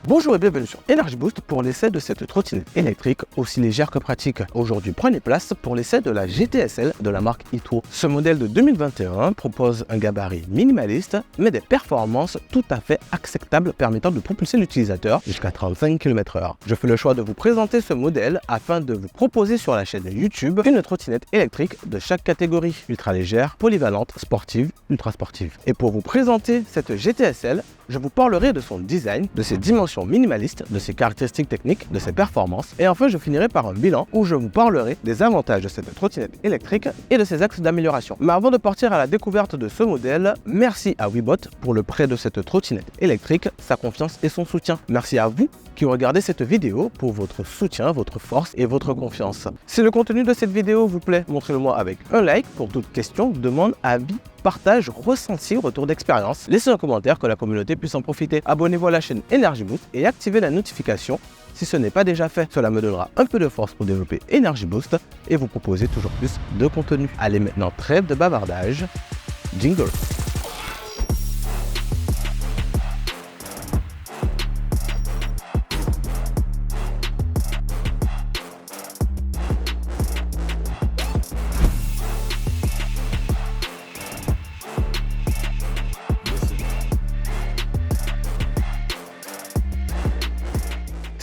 Bonjour et bienvenue sur Energy Boost pour l'essai de cette trottinette électrique aussi légère que pratique. Aujourd'hui, prenez place pour l'essai de la GTSL de la marque e-Trou. Ce modèle de 2021 propose un gabarit minimaliste mais des performances tout à fait acceptables permettant de propulser l'utilisateur jusqu'à 35 km/h. Je fais le choix de vous présenter ce modèle afin de vous proposer sur la chaîne YouTube une trottinette électrique de chaque catégorie, ultra légère, polyvalente, sportive, ultra sportive. Et pour vous présenter cette GTSL, je vous parlerai de son design, de ses dimensions minimalistes, de ses caractéristiques techniques, de ses performances et enfin je finirai par un bilan où je vous parlerai des avantages de cette trottinette électrique et de ses axes d'amélioration. Mais avant de partir à la découverte de ce modèle, merci à Webot pour le prêt de cette trottinette électrique, sa confiance et son soutien. Merci à vous qui regardez cette vidéo pour votre soutien, votre force et votre confiance. Si le contenu de cette vidéo vous plaît, montrez-le moi avec un like pour toute question, demande, avis, partage, ressenti, retour d'expérience. Laissez un commentaire que la communauté puisse en profiter. Abonnez-vous à la chaîne Energy Boost et activez la notification si ce n'est pas déjà fait. Cela me donnera un peu de force pour développer Energy Boost et vous proposer toujours plus de contenu. Allez maintenant, trêve de bavardage, jingle.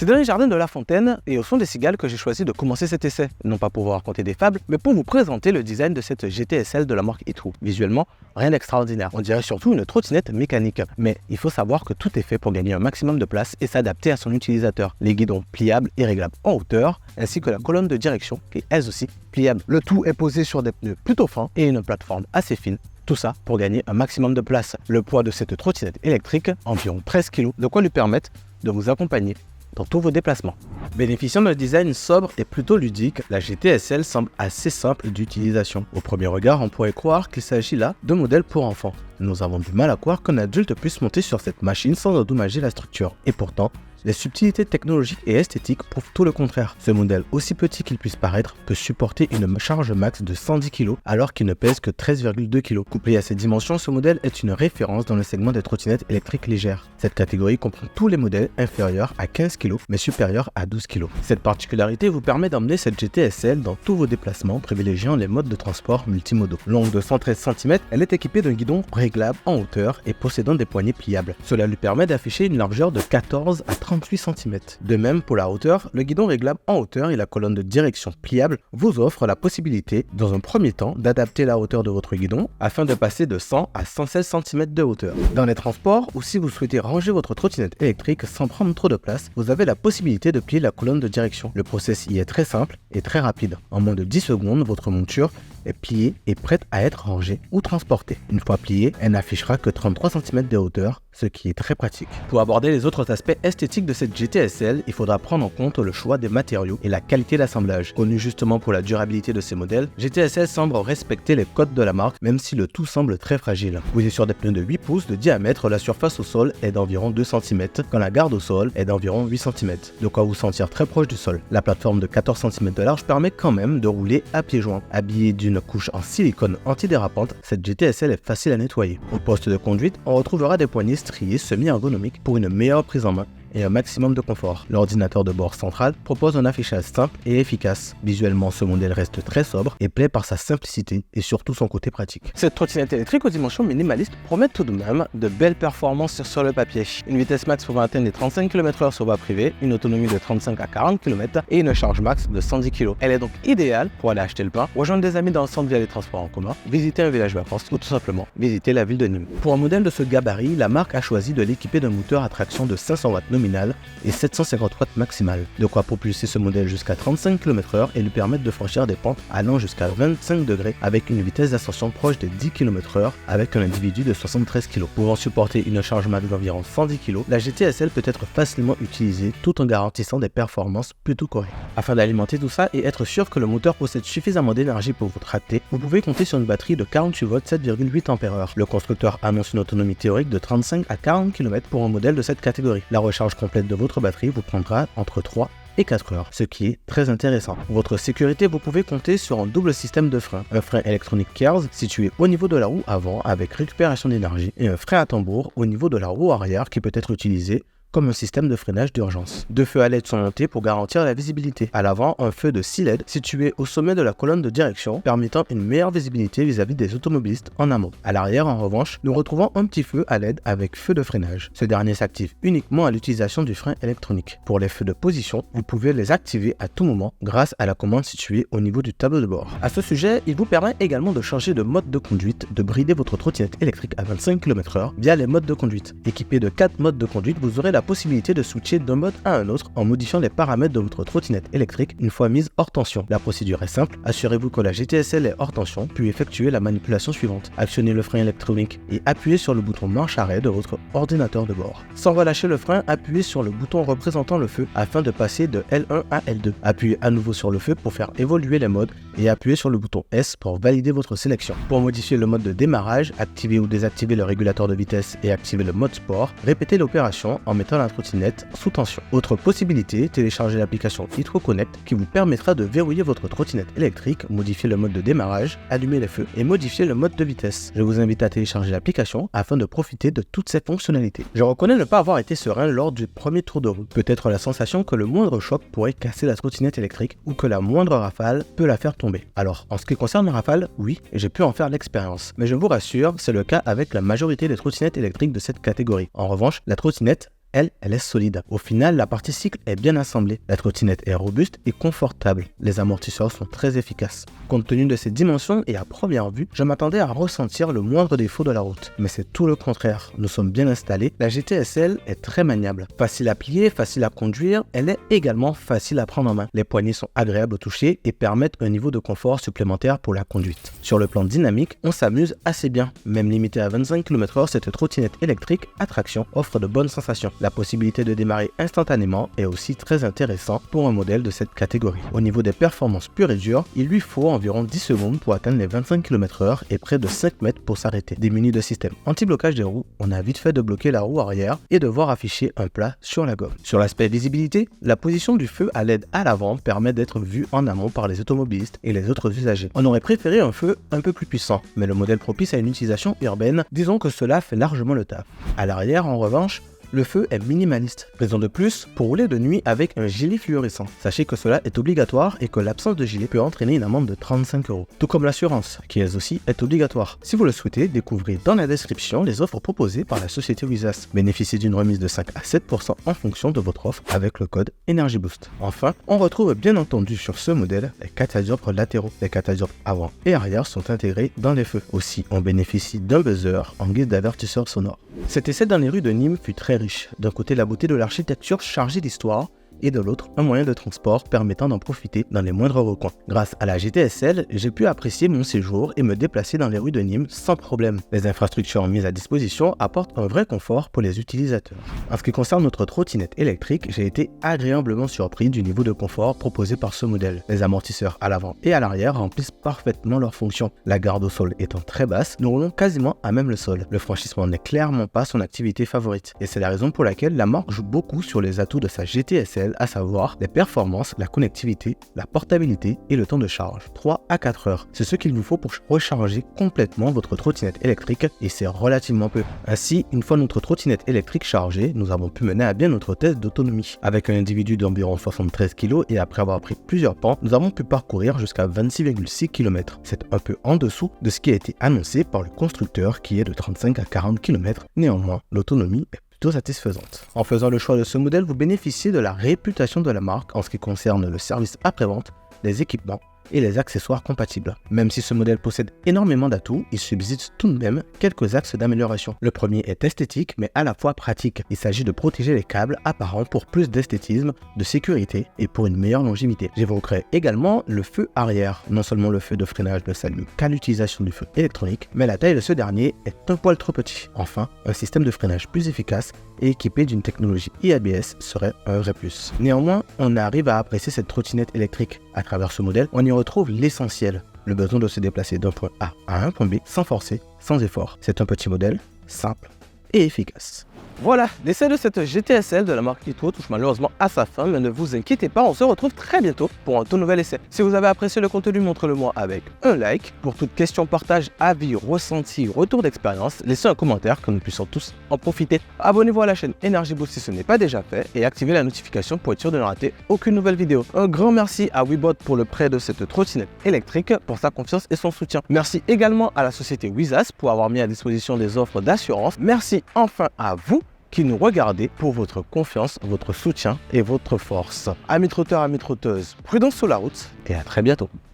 C'est dans les jardins de La Fontaine et au son des cigales que j'ai choisi de commencer cet essai, non pas pour vous raconter des fables, mais pour vous présenter le design de cette GTSL de la marque e-Trou. Visuellement, rien d'extraordinaire, on dirait surtout une trottinette mécanique, mais il faut savoir que tout est fait pour gagner un maximum de place et s'adapter à son utilisateur. Les guidons pliables et réglables en hauteur, ainsi que la colonne de direction qui est elle aussi pliable. Le tout est posé sur des pneus plutôt fins et une plateforme assez fine. Tout ça pour gagner un maximum de place. Le poids de cette trottinette électrique, environ 13 kg, de quoi lui permettre de vous accompagner dans tous vos déplacements. Bénéficiant d'un design sobre et plutôt ludique, la GTSL semble assez simple d'utilisation. Au premier regard, on pourrait croire qu'il s'agit là de modèles pour enfants. Nous avons du mal à croire qu'un adulte puisse monter sur cette machine sans endommager la structure. Et pourtant, les subtilités technologiques et esthétiques prouvent tout le contraire. Ce modèle, aussi petit qu'il puisse paraître, peut supporter une charge max de 110 kg alors qu'il ne pèse que 13,2 kg. Couplé à ces dimensions, ce modèle est une référence dans le segment des trottinettes électriques légères. Cette catégorie comprend tous les modèles inférieurs à 15 kg mais supérieurs à 12 kg. Cette particularité vous permet d'emmener cette GTSL dans tous vos déplacements, privilégiant les modes de transport multimodaux. Longue de 113 cm, elle est équipée d'un guidon réglable en hauteur et possédant des poignées pliables. Cela lui permet d'afficher une largeur de 14 à 38 cm. De même, pour la hauteur, le guidon réglable en hauteur et la colonne de direction pliable vous offrent la possibilité, dans un premier temps, d'adapter la hauteur de votre guidon afin de passer de 100 à 116 cm de hauteur. Dans les transports, ou si vous souhaitez ranger votre trottinette électrique sans prendre trop de place, vous avez la possibilité de plier la colonne de direction. Le process y est très simple et très rapide. En moins de 10 secondes, votre monture est pliée et prête à être rangée ou transportée. Une fois pliée, elle n'affichera que 33 cm de hauteur, ce qui est très pratique. Pour aborder les autres aspects esthétiques de cette GTSL, il faudra prendre en compte le choix des matériaux et la qualité d'assemblage. Connu justement pour la durabilité de ces modèles, GTSL semble respecter les codes de la marque, même si le tout semble très fragile. Posé sur des pneus de 8 pouces de diamètre, la surface au sol est d'environ 2 cm, quand la garde au sol est d'environ 8 cm, de quoi vous sentir très proche du sol. La plateforme de 14 cm de large permet quand même de rouler à pieds joints. Habillée d'une couche en silicone antidérapante, cette GTSL est facile à nettoyer. Au poste de conduite, on retrouvera des poignées striées semi-ergonomiques pour une meilleure prise en main et un maximum de confort. L'ordinateur de bord central propose un affichage simple et efficace. Visuellement, ce modèle reste très sobre et plaît par sa simplicité et surtout son côté pratique. Cette trottinette électrique aux dimensions minimalistes promet tout de même de belles performances sur le papier. Une vitesse max pouvant atteindre les 35 km/h sur voie privée, une autonomie de 35 à 40 km et une charge max de 110 kg. Elle est donc idéale pour aller acheter le pain, rejoindre des amis dans le centre via les transports en commun, visiter un village vacances ou tout simplement visiter la ville de Nîmes. Pour un modèle de ce gabarit, la marque a choisi de l'équiper d'un moteur à traction de 500 watts nominal et 750 watts maximal, de quoi propulser ce modèle jusqu'à 35 km/h et lui permettre de franchir des pentes allant jusqu'à 25 degrés avec une vitesse d'ascension proche des 10 km/h avec un individu de 73 kg. Pouvant supporter une charge max d'environ 110 kg, la GTSL peut être facilement utilisée tout en garantissant des performances plutôt correctes. Afin d'alimenter tout ça et être sûr que le moteur possède suffisamment d'énergie pour vous tracter, vous pouvez compter sur une batterie de 48 volts 7,8 Ah. Le constructeur annonce une autonomie théorique de 35 à 40 km pour un modèle de cette catégorie. La recharge complète de votre batterie vous prendra entre 3 et 4 heures, ce qui est très intéressant. Pour votre sécurité, vous pouvez compter sur un double système de frein. Un frein électronique KERS situé au niveau de la roue avant avec récupération d'énergie et un frein à tambour au niveau de la roue arrière qui peut être utilisé comme un système de freinage d'urgence. 2 feux à LED sont montés pour garantir la visibilité. À l'avant, un feu de 6 LED situé au sommet de la colonne de direction, permettant une meilleure visibilité vis-à-vis des automobilistes en amont. À l'arrière, en revanche, nous retrouvons un petit feu à LED avec feu de freinage. Ce dernier s'active uniquement à l'utilisation du frein électronique. Pour les feux de position, vous pouvez les activer à tout moment grâce à la commande située au niveau du tableau de bord. À ce sujet, il vous permet également de changer de mode de conduite, de brider votre trottinette électrique à 25 km/h via les modes de conduite. Équipé de 4 modes de conduite, vous aurez la possibilité de switcher d'un mode à un autre en modifiant les paramètres de votre trottinette électrique une fois mise hors tension. La procédure est simple, assurez-vous que la GTSL est hors tension, puis effectuez la manipulation suivante. Actionnez le frein électronique et appuyez sur le bouton marche-arrêt de votre ordinateur de bord. Sans relâcher le frein, appuyez sur le bouton représentant le feu afin de passer de L1 à L2. Appuyez à nouveau sur le feu pour faire évoluer les modes et appuyez sur le bouton S pour valider votre sélection. Pour modifier le mode de démarrage, activez ou désactivez le régulateur de vitesse et activez le mode sport. Répétez l'opération en mettant la trottinette sous tension. Autre possibilité, téléchargez l'application e-Connect qui vous permettra de verrouiller votre trottinette électrique, modifier le mode de démarrage, allumer les feux et modifier le mode de vitesse. Je vous invite à télécharger l'application afin de profiter de toutes ces fonctionnalités. Je reconnais ne pas avoir été serein lors du premier tour de roue. Peut-être la sensation que le moindre choc pourrait casser la trottinette électrique ou que la moindre rafale peut la faire tomber. Alors, en ce qui concerne la rafale, oui, j'ai pu en faire l'expérience. Mais je vous rassure, c'est le cas avec la majorité des trottinettes électriques de cette catégorie. En revanche, la trottinette, elle est solide. Au final, la partie cycle est bien assemblée. La trottinette est robuste et confortable. Les amortisseurs sont très efficaces. Compte tenu de ces dimensions et à première vue, je m'attendais à ressentir le moindre défaut de la route. Mais c'est tout le contraire. Nous sommes bien installés. La GTSL est très maniable. Facile à plier, facile à conduire, elle est également facile à prendre en main. Les poignées sont agréables au toucher et permettent un niveau de confort supplémentaire pour la conduite. Sur le plan dynamique, on s'amuse assez bien. Même limitée à 25 km/h, cette trottinette électrique à traction offre de bonnes sensations. La possibilité de démarrer instantanément est aussi très intéressant pour un modèle de cette catégorie. Au niveau des performances pures et dures, il lui faut environ 10 secondes pour atteindre les 25 km/h et près de 5 mètres pour s'arrêter. Démuni de système anti-blocage des roues, on a vite fait de bloquer la roue arrière et de voir afficher un plat sur la gomme. Sur l'aspect visibilité, la position du feu à LED à l'avant permet d'être vue en amont par les automobilistes et les autres usagers. On aurait préféré un feu un peu plus puissant, mais le modèle propice à une utilisation urbaine, disons que cela fait largement le taf. À l'arrière, en revanche, le feu est minimaliste. Raison de plus pour rouler de nuit avec un gilet fluorescent. Sachez que cela est obligatoire et que l'absence de gilet peut entraîner une amende de 35 €. Tout comme l'assurance, qui elle aussi est obligatoire. Si vous le souhaitez, découvrez dans la description les offres proposées par la société Wizas. Bénéficiez d'une remise de 5 à 7% en fonction de votre offre avec le code EnergyBoost. Enfin, on retrouve bien entendu sur ce modèle les catadioptres latéraux. Les catadioptres avant et arrière sont intégrés dans les feux. Aussi, on bénéficie d'un buzzer en guise d'avertisseur sonore. Cet essai dans les rues de Nîmes fut très riche. D'un côté, la beauté de l'architecture chargée d'histoire, et de l'autre, un moyen de transport permettant d'en profiter dans les moindres recoins. Grâce à la GTSL, j'ai pu apprécier mon séjour et me déplacer dans les rues de Nîmes sans problème. Les infrastructures mises à disposition apportent un vrai confort pour les utilisateurs. En ce qui concerne notre trottinette électrique, j'ai été agréablement surpris du niveau de confort proposé par ce modèle. Les amortisseurs à l'avant et à l'arrière remplissent parfaitement leur fonction. La garde au sol étant très basse, nous roulons quasiment à même le sol. Le franchissement n'est clairement pas son activité favorite. Et c'est la raison pour laquelle la marque joue beaucoup sur les atouts de sa GTSL, à savoir les performances, la connectivité, la portabilité et le temps de charge. 3 à 4 heures. C'est ce qu'il vous faut pour recharger complètement votre trottinette électrique et c'est relativement peu. Ainsi, une fois notre trottinette électrique chargée, nous avons pu mener à bien notre test d'autonomie. Avec un individu d'environ 73 kg et après avoir pris plusieurs pans, nous avons pu parcourir jusqu'à 26,6 km. C'est un peu en dessous de ce qui a été annoncé par le constructeur qui est de 35 à 40 km. Néanmoins, l'autonomie est satisfaisante. En faisant le choix de ce modèle, vous bénéficiez de la réputation de la marque en ce qui concerne le service après-vente, les équipements et les accessoires compatibles. Même si ce modèle possède énormément d'atouts, il subsiste tout de même quelques axes d'amélioration. Le premier est esthétique, mais à la fois pratique. Il s'agit de protéger les câbles apparents pour plus d'esthétisme, de sécurité et pour une meilleure longévité. J'évoquerai également le feu arrière. Non seulement le feu de freinage ne s'allume qu'à l'utilisation du feu électronique, mais la taille de ce dernier est un poil trop petit. Enfin, un système de freinage plus efficace et équipé d'une technologie IABS serait un vrai plus. Néanmoins, on arrive à apprécier cette trottinette électrique. À travers ce modèle, on y retrouve l'essentiel, le besoin de se déplacer d'un point A à un point B sans forcer, sans effort. C'est un petit modèle simple et efficace. Voilà, l'essai de cette GTSL de la marque e-tro touche malheureusement à sa fin, mais ne vous inquiétez pas, on se retrouve très bientôt pour un tout nouvel essai. Si vous avez apprécié le contenu, montrez-le moi avec un like. Pour toute question, partage, avis, ressenti, retour d'expérience, laissez un commentaire que nous puissions tous en profiter. Abonnez-vous à la chaîne Energy Boost si ce n'est pas déjà fait et activez la notification pour être sûr de ne rater aucune nouvelle vidéo. Un grand merci à Webot pour le prêt de cette trottinette électrique, pour sa confiance et son soutien. Merci également à la société Wizas pour avoir mis à disposition des offres d'assurance. Merci enfin à vous qui nous regardez pour votre confiance, votre soutien et votre force. Amis trotteurs, amis trotteuses, prudence sur la route et à très bientôt.